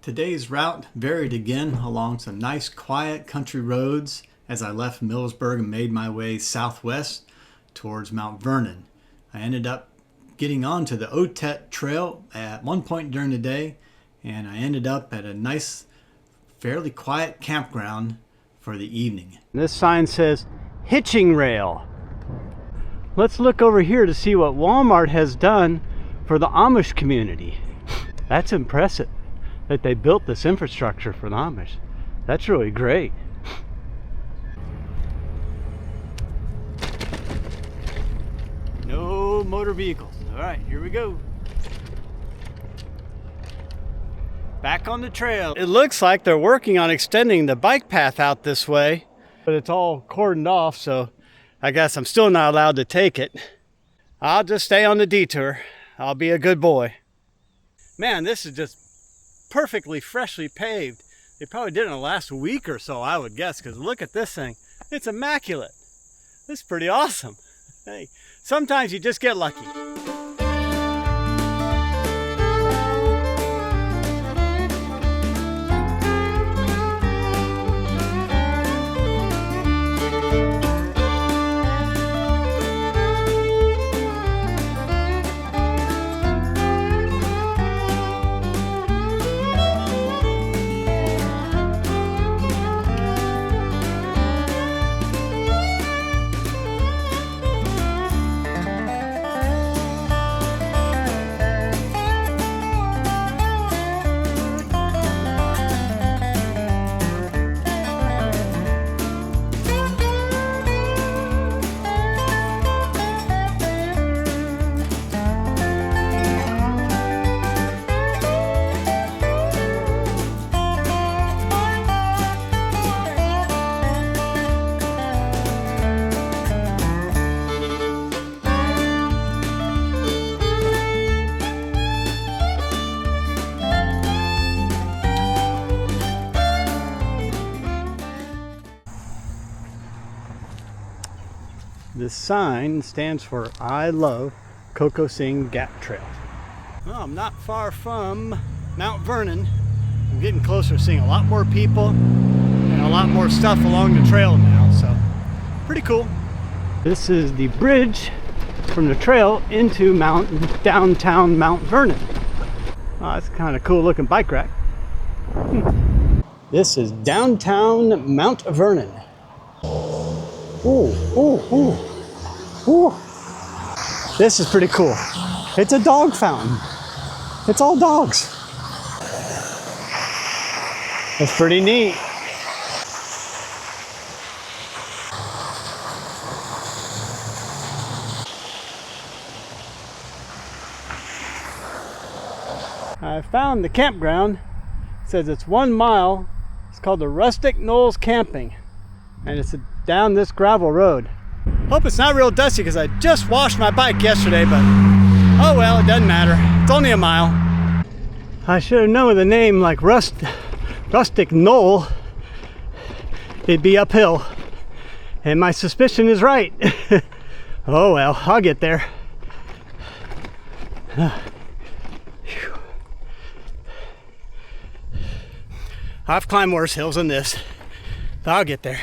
Today's route varied again along some nice quiet country roads as I left Millersburg and made my way southwest towards Mount Vernon. I ended up getting onto the Otet Trail at one point during the day, and I ended up at a nice, fairly quiet campground for the evening. This sign says hitching rail. Let's look over here to see what Walmart has done for the Amish community. That's impressive that they built this infrastructure for the Amish. That's really great. No motor vehicles. All right, here we go. Back on the trail. It looks like they're working on extending the bike path out this way, but it's all cordoned off, so I guess I'm still not allowed to take it. I'll just stay on the detour. I'll be a good boy. Man, this is just perfectly freshly paved. They probably did it in the last week or so, I would guess, because look at this thing. It's immaculate. This is pretty awesome. Hey, sometimes you just get lucky. This sign stands for I Love Coco Sing Gap Trail. Well, I'm not far from Mount Vernon. I'm getting closer, seeing a lot more people and a lot more stuff along the trail now, so pretty cool. This is the bridge from the trail into downtown Mount Vernon. Oh, that's kind of cool looking bike rack. This is downtown Mount Vernon. Ooh, ooh, ooh, ooh. This is pretty cool. It's a dog fountain. It's all dogs. That's pretty neat. I found the campground. It says it's 1 mile. It's called the Rustic Knolls Camping, and it's down this gravel road. Hope it's not real dusty because I just washed my bike yesterday, but oh well, it doesn't matter. It's only a mile. I should have known with a name like Rustic Knoll, it'd be uphill. And my suspicion is right. Oh well, I'll get there. I've climbed worse hills than this. I'll get there.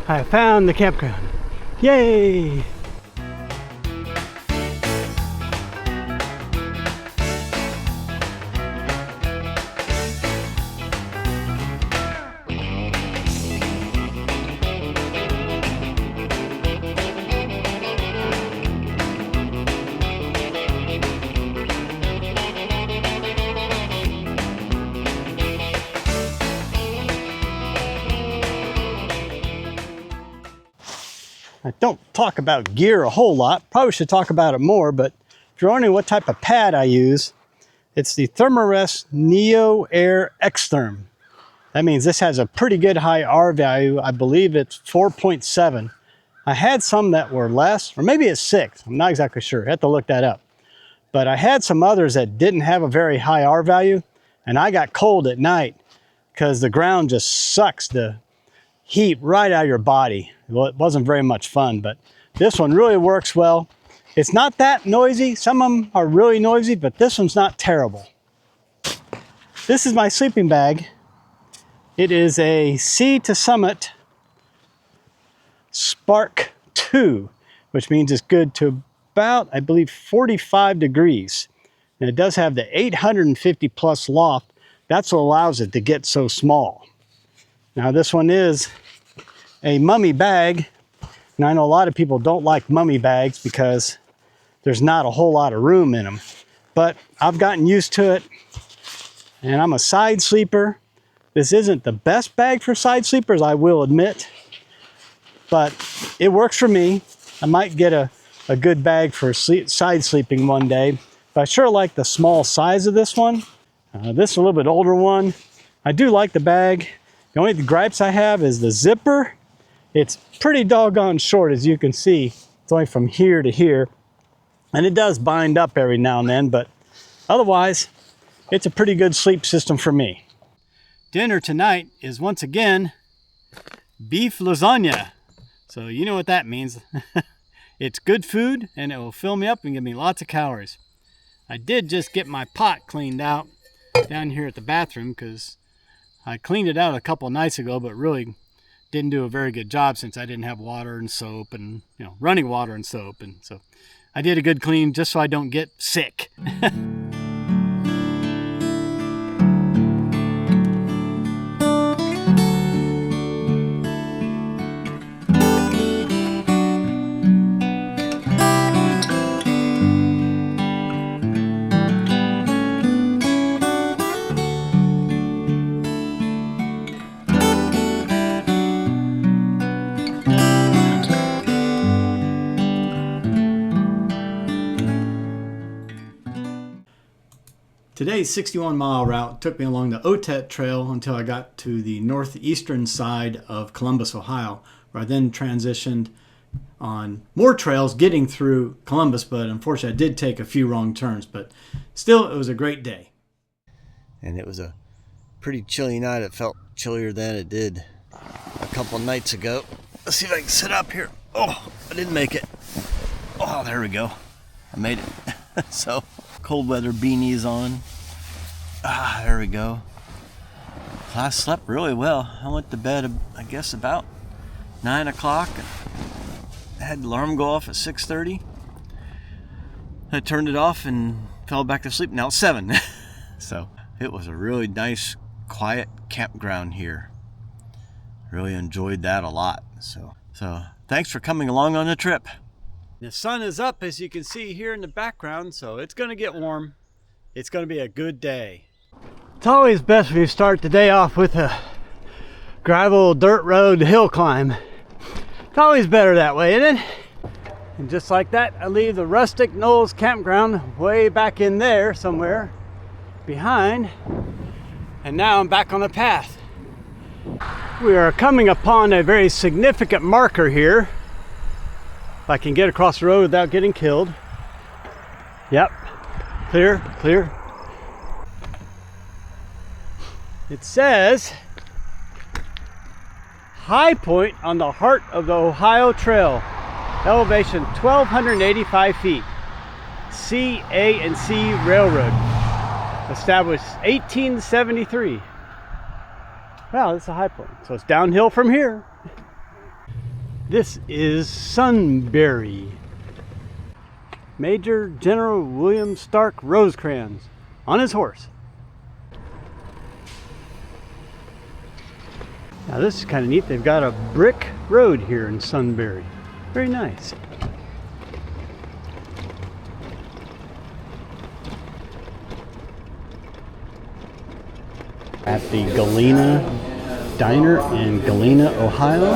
I found the campground. Yay! I don't talk about gear a whole lot. Probably should talk about it more, but if you're wondering what type of pad I use, it's the Thermarest Neo Air X-Therm. That means this has a pretty good high R value. I believe it's 4.7. I had some that were less, or maybe it's 6. I'm not exactly sure. I have to look that up. But I had some others that didn't have a very high R value, and I got cold at night because the ground just sucks the heat right out of your body. Well, it wasn't very much fun, but this one really works well. It's not that noisy. Some of them are really noisy, but this one's not terrible. This is my sleeping bag. It is a Sea to Summit Spark 2, which means it's good to about, I believe, 45 degrees. And it does have the 850 plus loft. That's what allows it to get so small. Now this one is a mummy bag. And I know a lot of people don't like mummy bags because there's not a whole lot of room in them. But I've gotten used to it. And I'm a side sleeper. This isn't the best bag for side sleepers, I will admit. But it works for me. I might get a good bag for side sleeping one day. But I sure like the small size of this one. This is a little bit older one. I do like the bag. The only gripes I have is the zipper. It's pretty doggone short, as you can see. It's only from here to here. And it does bind up every now and then, but otherwise, it's a pretty good sleep system for me. Dinner tonight is once again beef lasagna. So you know what that means. It's good food and it will fill me up and give me lots of calories. I did just get my pot cleaned out down here at the bathroom because I cleaned it out a couple nights ago, but really didn't do a very good job since I didn't have water and soap and, running water and soap. And so I did a good clean just so I don't get sick. Today's 61-mile route took me along the Otet Trail until I got to the northeastern side of Columbus, Ohio, where I then transitioned on more trails getting through Columbus, but unfortunately I did take a few wrong turns, but still it was a great day. And it was a pretty chilly night. It felt chillier than it did a couple nights ago. Let's see if I can sit up here. Oh, I didn't make it. Oh, there we go. I made it. So, cold weather beanies on. There we go. I slept really well. I went to bed, I guess, about 9 o'clock. I had the alarm go off at 6:30. I turned it off and fell back to sleep. Now it's 7. So it was a really nice, quiet campground here. Really enjoyed that a lot. So thanks for coming along on the trip. The sun is up, as you can see here in the background, so it's going to get warm. It's going to be a good day. It's always best when you start the day off with a gravel dirt road hill climb. It's always better that way, isn't it? And just like that, I leave the Rustic Knolls campground way back in there somewhere behind. And now I'm back on the path. We are coming upon a very significant marker here. If I can get across the road without getting killed. Yep, clear. It says high point on the heart of the Ohio Trail, elevation 1,285 feet, C&C Railroad, established 1873. Wow, this is a high point, so it's downhill from here. This is Sunbury. Major General William Stark Rosecrans on his horse. Now this is kind of neat. They've got a brick road here in Sunbury. Very nice. At the Galena Diner in Galena, Ohio.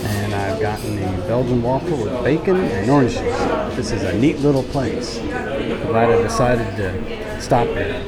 And I've gotten a Belgian waffle with bacon and orange juice. This is a neat little place. Glad I decided to stop here.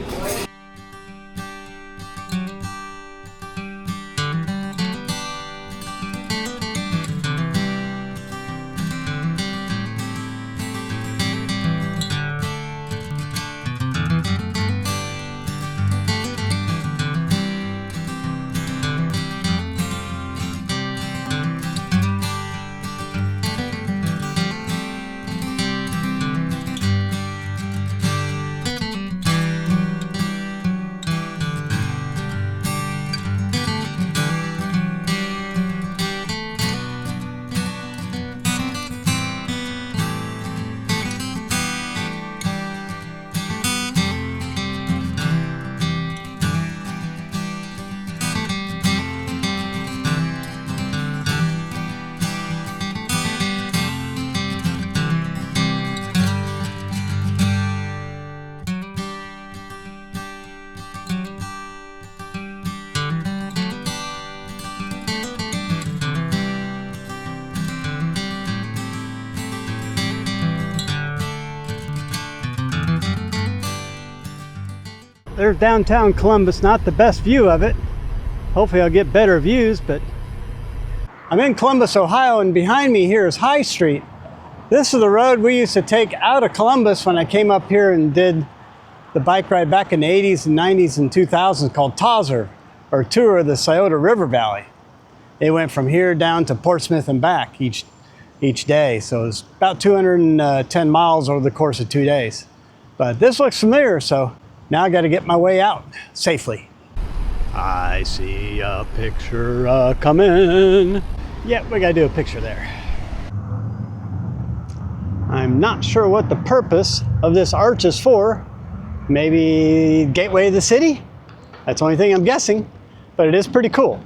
there's downtown Columbus. Not the best view of it. Hopefully I'll get better views, but I'm in Columbus, Ohio, and behind me here is High Street. This is the road we used to take out of Columbus when I came up here and did the bike ride back in the 80s and 90s and 2000s called Tozzer, or Tour of the Scioto River Valley. It went from here down to Portsmouth and back each day. So it's about 210 miles over the course of 2 days. But this looks familiar, so now I got to get my way out safely. I see a picture coming. Yeah, we got to do a picture there. I'm not sure what the purpose of this arch is for. Maybe gateway of the city? That's the only thing I'm guessing, but it is pretty cool.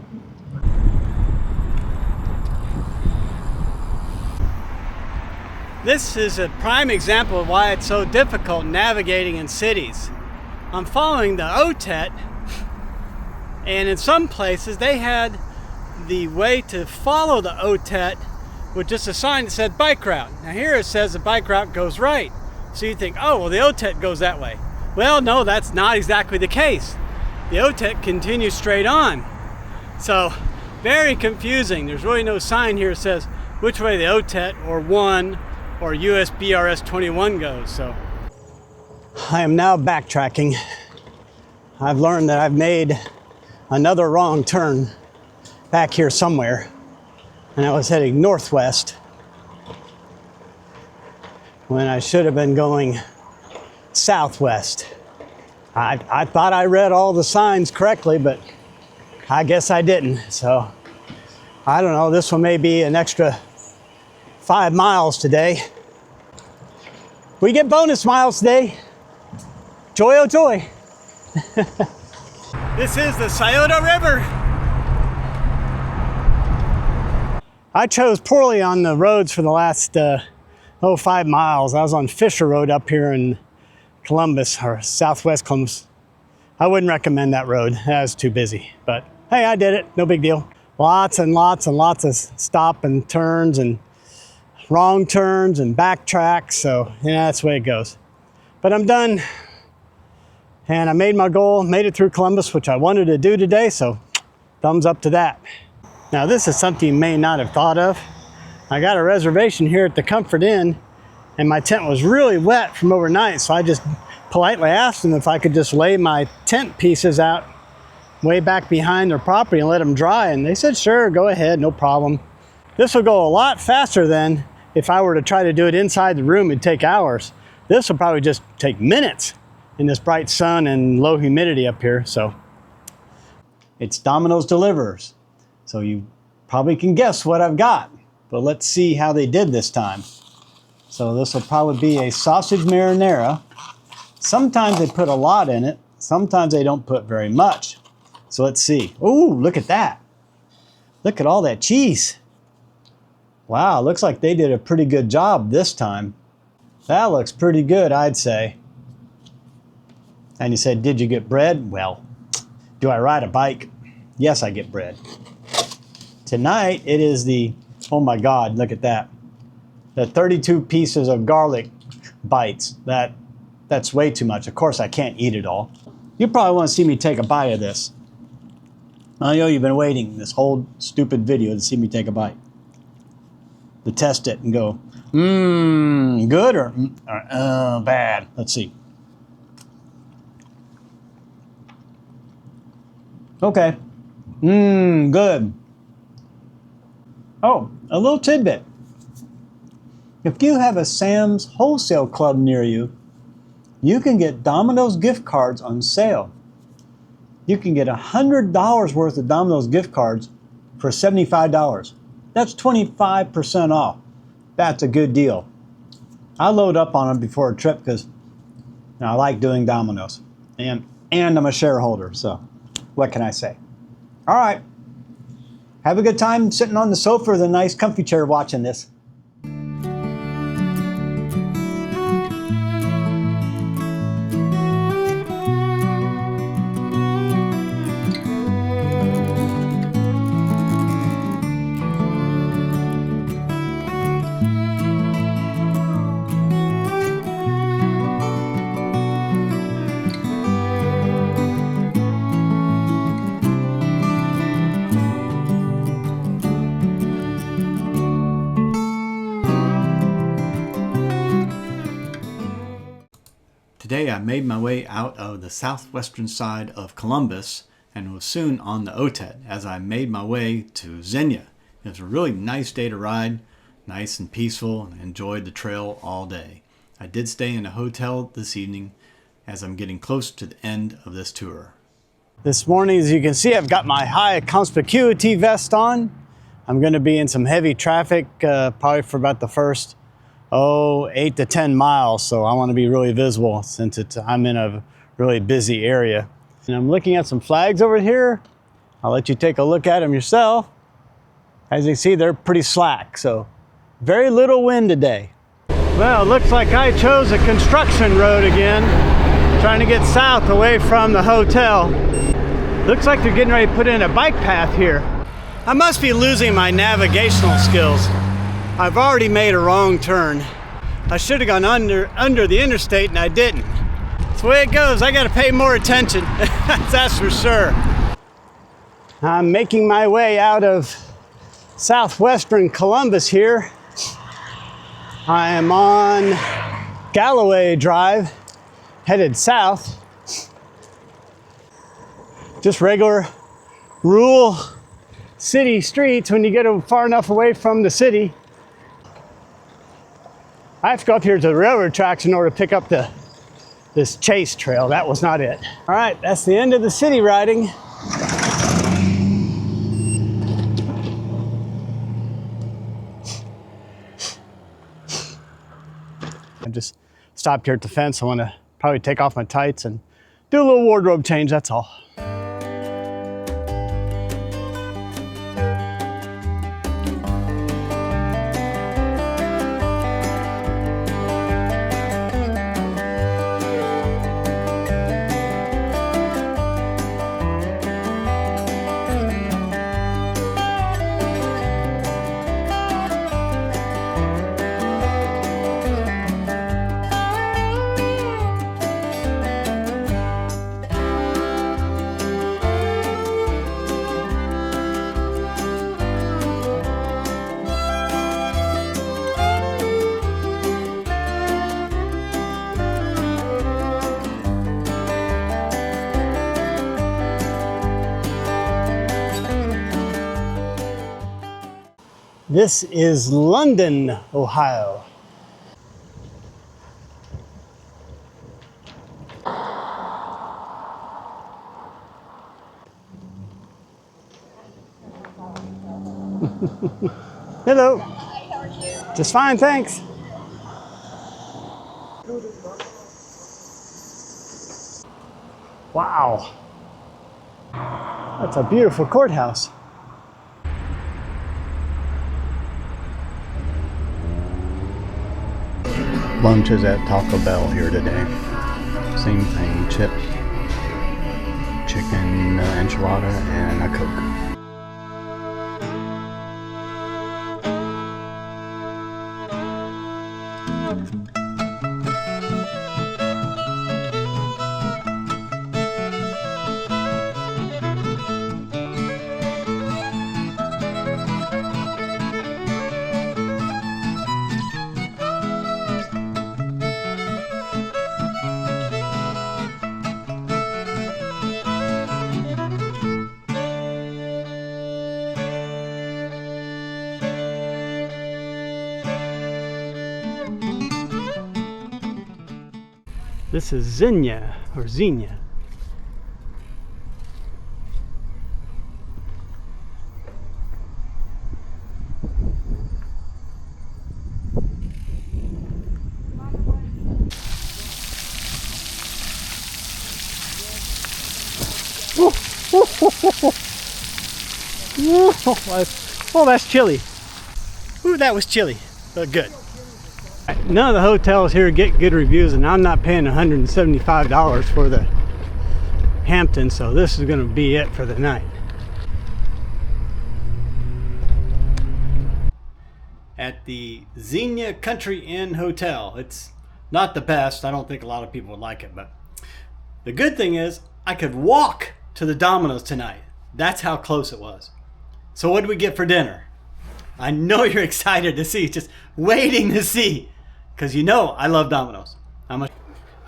This is a prime example of why it's so difficult navigating in cities. I'm following the OTET, and in some places they had the way to follow the OTET with just a sign that said bike route. Now here it says the bike route goes right. So you think, oh, well, the OTET goes that way. Well, no, that's not exactly the case. The OTET continues straight on. So very confusing. There's really no sign here that says which way the OTET or 1 or US BRS 21 goes. So I am now backtracking. I've learned that I've made another wrong turn back here somewhere, and I was heading northwest when I should have been going southwest. I thought I read all the signs correctly, but I guess I didn't. So I don't know, this one may be an extra 5 miles today. We get bonus miles today. Joy, oh joy. This is the Scioto River. I chose poorly on the roads for the last 5 miles. I was on Fisher Road up here in Columbus, or southwest Columbus. I wouldn't recommend that road. That was too busy, but hey, I did it, no big deal. Lots and lots and lots of stop and turns and wrong turns and backtracks, so yeah, that's the way it goes. But I'm done, and I made my goal, made it through Columbus, which I wanted to do today, so thumbs up to that. Now this is something you may not have thought of. I got a reservation here at the Comfort Inn, and my tent was really wet from overnight, so I just politely asked them if I could just lay my tent pieces out way back behind their property and let them dry, and they said sure, go ahead, no problem. This will go a lot faster than if I were to try to do it inside the room. It'd take hours. This will probably just take minutes in this bright sun and low humidity up here. So it's Domino's Delivers, so you probably can guess what I've got, but let's see how they did this time. So this will probably be a sausage marinara. Sometimes they put a lot in it, sometimes they don't put very much. So let's see. Ooh, look at that. Look at all that cheese. Wow, looks like they did a pretty good job this time. That looks pretty good, I'd say. And you said, did you get bread? Well, do I ride a bike? Yes, I get bread. Tonight, it is the, oh my God, look at that. The 32 pieces of garlic bites. That's way too much. Of course, I can't eat it all. You probably want to see me take a bite of this. I know you've been waiting this whole stupid video to see me take a bite. To test it and go, good or bad. Let's see. Okay, good. Oh, a little tidbit. If you have a Sam's Wholesale Club near you, you can get Domino's gift cards on sale. You can get $100 worth of Domino's gift cards for $75. That's 25% off. That's a good deal. I load up on them before a trip because I like doing Domino's, and I'm a shareholder, so what can I say? All right. Have a good time sitting on the sofa with a nice comfy chair watching this. Today I made my way out of the southwestern side of Columbus and was soon on the OTED as I made my way to Xenia. It was a really nice day to ride, nice and peaceful, and enjoyed the trail all day. I did stay in a hotel this evening as I'm getting close to the end of this tour. This morning, as you can see, I've got my high conspicuity vest on. I'm going to be in some heavy traffic probably for about the first 8 to 10 miles, so I want to be really visible since I'm in a really busy area. And I'm looking at some flags over here. I'll let you take a look at them yourself. As you can see, they're pretty slack, so very little wind today. Well, it looks like I chose a construction road again, trying to get south away from the hotel. Looks like they're getting ready to put in a bike path here. I must be losing my navigational skills. I've already made a wrong turn. I should have gone under the interstate and I didn't. That's the way it goes. I gotta pay more attention, that's for sure. I'm making my way out of southwestern Columbus here. I am on Galloway Drive, headed south. Just regular rural city streets when you get far enough away from the city. I have to go up here to the railroad tracks in order to pick up this chase trail. That was not it. All right, that's the end of the city riding. I just stopped here at the fence. I want to probably take off my tights and do a little wardrobe change, that's all. This is London, Ohio. Hello. Hi, how are you? Just fine, thanks. Wow. That's a beautiful courthouse. Lunch is at Taco Bell here today. Same thing, chips, chicken enchilada, and a Coke. This is Xenia, or Xenia. Oh, that's chilly. Ooh, that was chilly, but good. None of the hotels here get good reviews, and I'm not paying $175 for the Hampton, so this is going to be it for the night. At the Xenia Country Inn Hotel. It's not the best. I don't think a lot of people would like it, but the good thing is I could walk to the Domino's tonight. That's how close it was. So what did we get for dinner? I know you're excited to see, just waiting to see, because you know I love Domino's.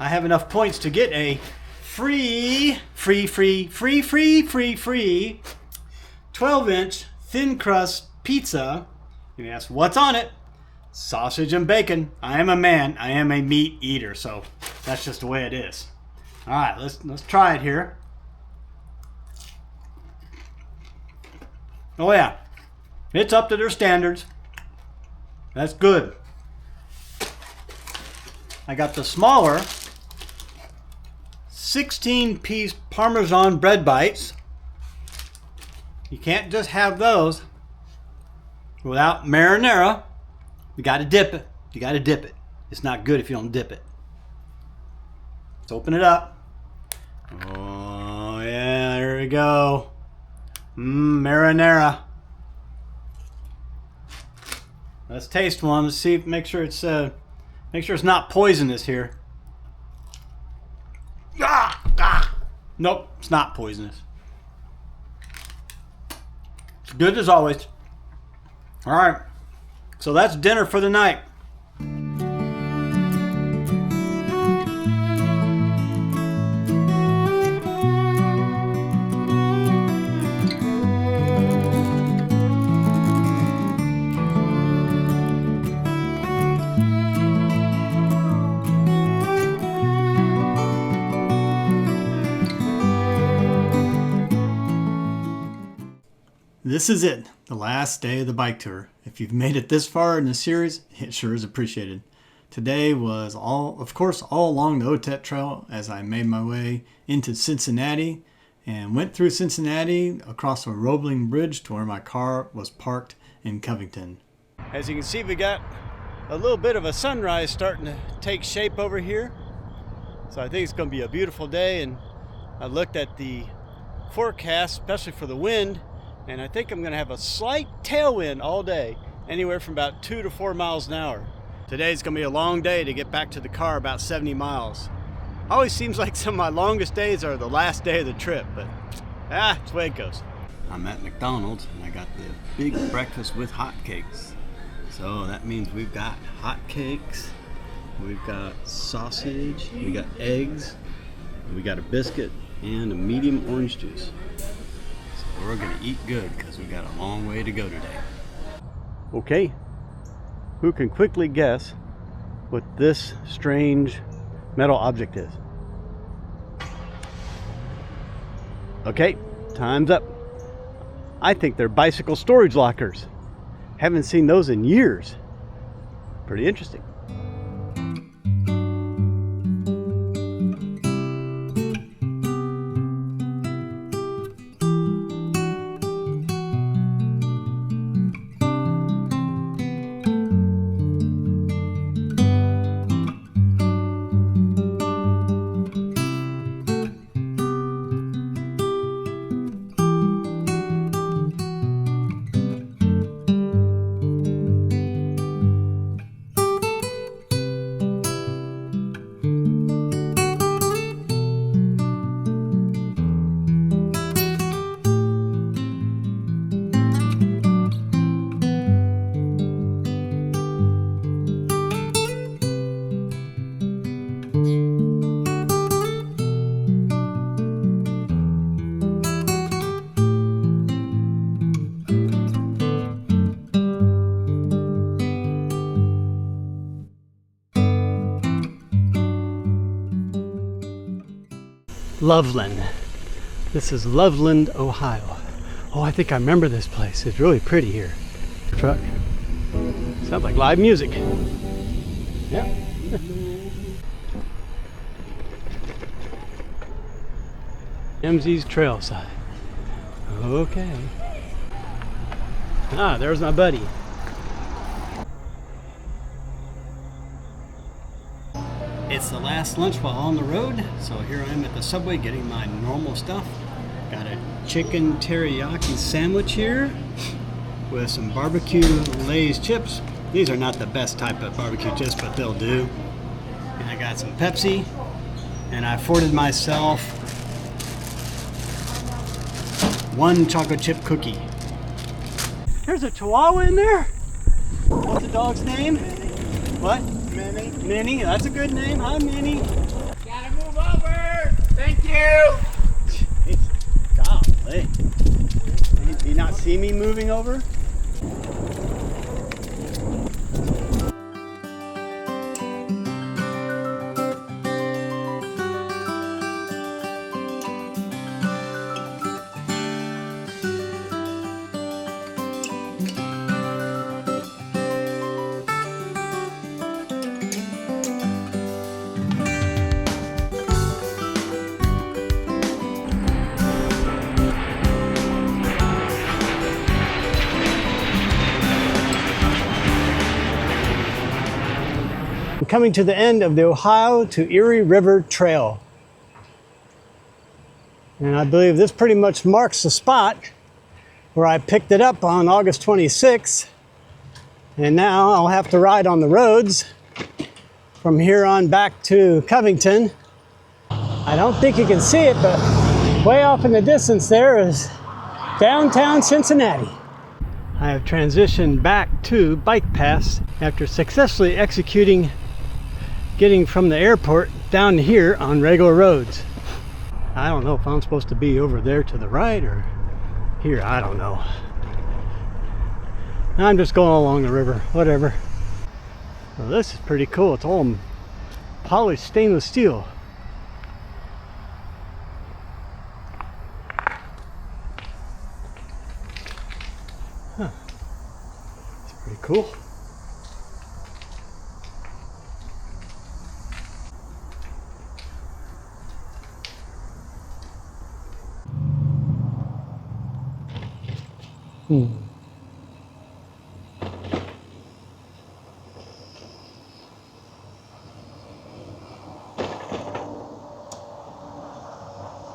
I have enough points to get a free 12-inch thin crust pizza. You ask, what's on it? Sausage and bacon. I am a man. I am a meat eater, so that's just the way it is. All right, let's try it here. Oh yeah, it's up to their standards. That's good. I got the smaller 16-piece Parmesan bread bites. You can't just have those without marinara. You got to dip it. You got to dip it. It's not good if you don't dip it. Let's open it up. Oh yeah, there we go. Marinara. Let's taste one. Let's see. Make sure it's not poisonous here. Nope, it's not poisonous. It's good as always. All right, so that's dinner for the night. This is it, the last day of the bike tour. If you've made it this far in the series, it sure is appreciated. Today was all along the Otet Trail as I made my way into Cincinnati and went through Cincinnati across a Roebling Bridge to where my car was parked in Covington. As you can see, we got a little bit of a sunrise starting to take shape over here. So I think it's going to be a beautiful day, and I looked at the forecast, especially for the wind, and I think I'm going to have a slight tailwind all day, anywhere from about 2 to 4 miles an hour. Today's going to be a long day to get back to the car, about 70 miles. Always seems like some of my longest days are the last day of the trip, but it's the way it goes. I'm at McDonald's and I got the big breakfast with hotcakes. So that means we've got hotcakes, we've got sausage, we got eggs, we got a biscuit, and a medium orange juice. So we're gonna eat good because we got a long way to go today. Okay, who can quickly guess what this strange metal object is? Okay, time's up. I think they're bicycle storage lockers. Haven't seen those in years. Pretty interesting. Loveland. This is Loveland, Ohio. Oh, I think I remember this place. It's really pretty here. Truck. Sounds like live music. Yeah. MZ's trail side. Okay. Ah, there's my buddy. It's the last lunch while on the road, so here I am at the Subway getting my normal stuff. Got a chicken teriyaki sandwich here with some barbecue Lay's chips. These are not the best type of barbecue chips, but they'll do. And I got some Pepsi, and I afforded myself one chocolate chip cookie. There's a Chihuahua in there. What's the dog's name? What? Minnie. Minnie, that's a good name. Hi, Minnie. Thank you! Golly. Do you not see me moving over? Coming to the end of the Ohio to Erie River Trail. And I believe this pretty much marks the spot where I picked it up on August 26th. And now I'll have to ride on the roads from here on back to Covington. I don't think you can see it, but way off in the distance there is downtown Cincinnati. I have transitioned back to Bike Pass after successfully executing getting from the airport down here on regular roads. I don't know if I'm supposed to be over there to the right or here, I don't know. I'm just going along the river, whatever. Well, this is pretty cool. It's all polished stainless steel. Huh. It's pretty cool.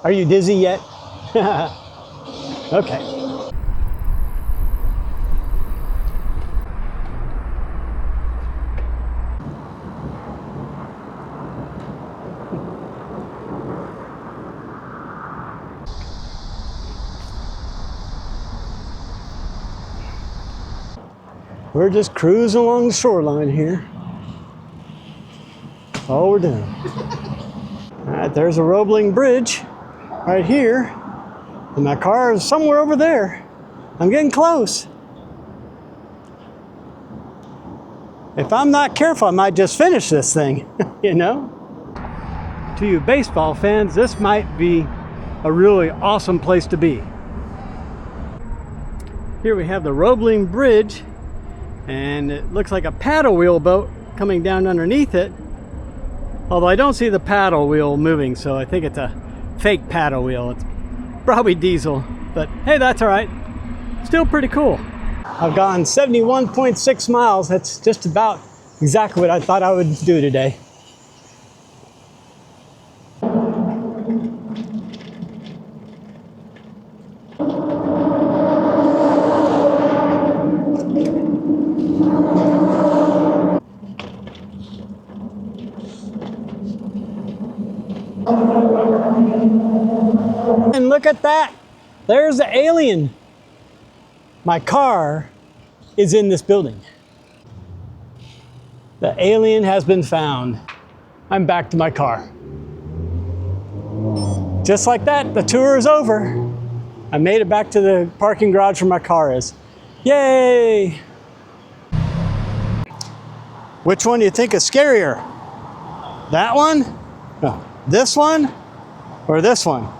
Are you dizzy yet? Okay. We're just cruising along the shoreline here. That's all we're doing. All right, there's a Roebling Bridge right here. And my car is somewhere over there. I'm getting close. If I'm not careful, I might just finish this thing, you know? To you baseball fans, this might be a really awesome place to be. Here we have the Roebling Bridge, and it looks like a paddle wheel boat coming down underneath it. Although I don't see the paddle wheel moving, so I think it's a fake paddle wheel. It's probably diesel, but hey, that's all right. Still pretty cool. I've gone 71.6 miles. That's just about exactly what I thought I would do today. And look at that. There's the alien. My car is in this building. The alien has been found. I'm back to my car. Just like that, the tour is over. I made it back to the parking garage where my car is. Yay! Which one do you think is scarier? That one? No, this one? Or this one?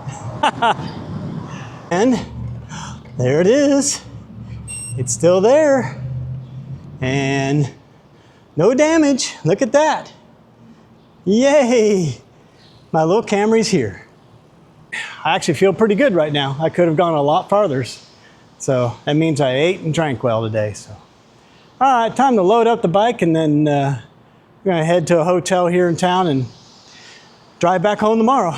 And there it is. It's still there. And no damage. Look at that. Yay! My little Camry's here. I actually feel pretty good right now. I could have gone a lot farther. So that means I ate and drank well today. So, all right, time to load up the bike, and then we're gonna head to a hotel here in town and drive back home tomorrow.